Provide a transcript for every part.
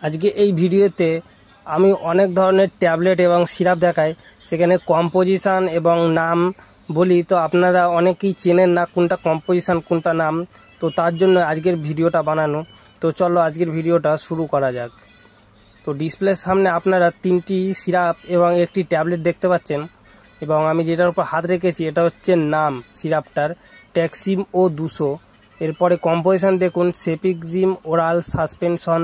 আজকে এই ভিডিওতে আমি অনেক ধরনের ট্যাবলেট এবং সিরাপ দেখাই, সেখানে কম্পোজিশন এবং নাম বলি। তো আপনারা অনেকেই চেনেন না কোনটা কম্পোজিশন কোনটা নাম, তো তার জন্য আজকের ভিডিওটা বানানো। তো চলো আজকের ভিডিওটা শুরু করা যাক। তো ডিসপ্লের সামনে আপনারা তিনটি সিরাপ এবং একটি ট্যাবলেট দেখতে পাচ্ছেন, এবং আমি যেটার উপর হাত রেখেছি এটা হচ্ছে নাম সিরাপটার, ট্যাক্সিম ও 200। এরপরে কম্পোজিশন দেখুন, cefixime oral suspension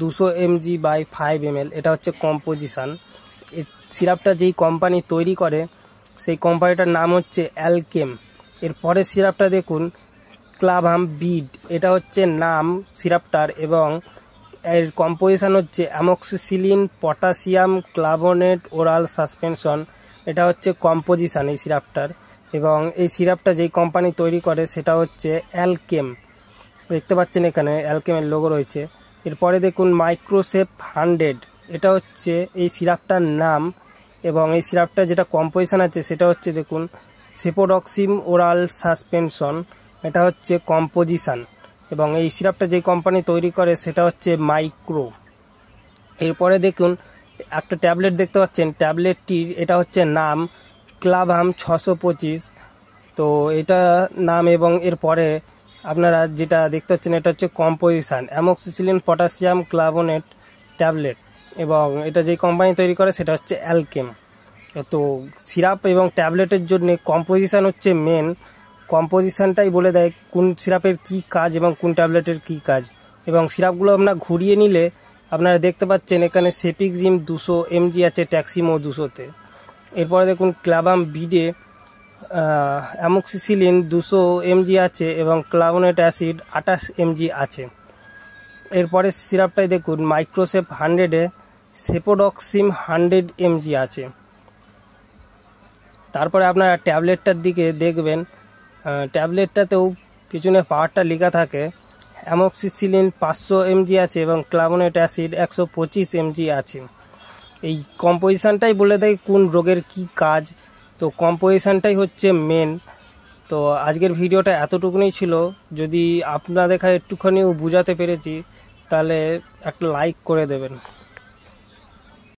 200 mg by 5 ml, এটা হচ্ছে কম্পোজিশন। এই সিরাপটা যেই কোম্পানি তৈরি করে সেই কোম্পানিটার নাম হচ্ছে অ্যালকেম। এরপরে সিরাপটা দেখুন, ক্লাভাম বিড, এটা হচ্ছে নাম সিরাপটার, এবং এর কম্পোজিশন হচ্ছে অ্যামক্সিসিলিন পটাশিয়াম ক্লাভোনেট ওরাল সাসপেনশন, এটা হচ্ছে কম্পোজিশন এই সিরাপটার। এবং এই সিরাপটা যেই কোম্পানি তৈরি করে সেটা হচ্ছে অ্যালকেম, দেখতে পাচ্ছেন এখানে অ্যালকেমের লোগো রয়েছে। এরপরে দেখুন মাইক্রোসেপ 100, এটা হচ্ছে এই সিরাপটার নাম, এবং এই সিরাপটা যেটা কম্পোজিশন আছে সেটা হচ্ছে দেখুন সেপোডক্সিম ওরাল সাসপেনশন, এটা হচ্ছে কম্পোজিশন। এবং এই সিরাপটা যে কোম্পানি তৈরি করে সেটা হচ্ছে মাইক্রো। এরপরে দেখুন একটা ট্যাবলেট দেখতে পাচ্ছেন, ট্যাবলেটটির এটা হচ্ছে নাম ক্লাভাম 625, তো এটা নাম। এবং এরপরে আপনারা যেটা দেখতে পাচ্ছেন এটা হচ্ছে কম্পোজিশন অ্যামক্সিসিলিন পটাশিয়াম ক্লাভোনেট ট্যাবলেট, এবং এটা যে কোম্পানি তৈরি করে সেটা হচ্ছে অ্যালকেম। তো সিরাপ এবং ট্যাবলেটের জন্য কম্পোজিশন হচ্ছে মেন, কম্পোজিশনটাই বলে দেয় কোন সিরাপের কি কাজ এবং কোন ট্যাবলেটের কি কাজ। এবং সিরাপগুলো আপনারা ঘুরিয়ে নিলে আপনারা দেখতে পাচ্ছেন এখানে সেপিক্সিম 200 mg আছে ট্যাক্সিমো 200-তে। এরপরে দেখুন ক্লাভাম বিডে অ্যামক্সিসিলিন 200 mg আছে এবং ক্লাভোনেট অ্যাসিড 28 mg আছে। এরপরে সিরাপটাই দেখুন মাইক্রোসেপ 100-এ সেপোডক্সিম 100 mg আছে। তারপরে আপনারা ট্যাবলেটটার দিকে দেখবেন, ট্যাবলেটটাতেও পিছনে পাওয়ারটা লেখা থাকে, অ্যামক্সিসিলিন 500 mg আছে এবং ক্লাভোনেট অ্যাসিড 125 mg আছে। এই কম্পোজিশনটাই বলে দেয় কোন রোগের কি কাজ, তো কম্পোজিশনটাই হচ্ছে মেন। তো আজকের ভিডিওটা এতটুকুনি ছিল। যদি আপনাদের একটুখানিও বোঝাতে পেরেছি তাহলে একটা লাইক করে দেবেন।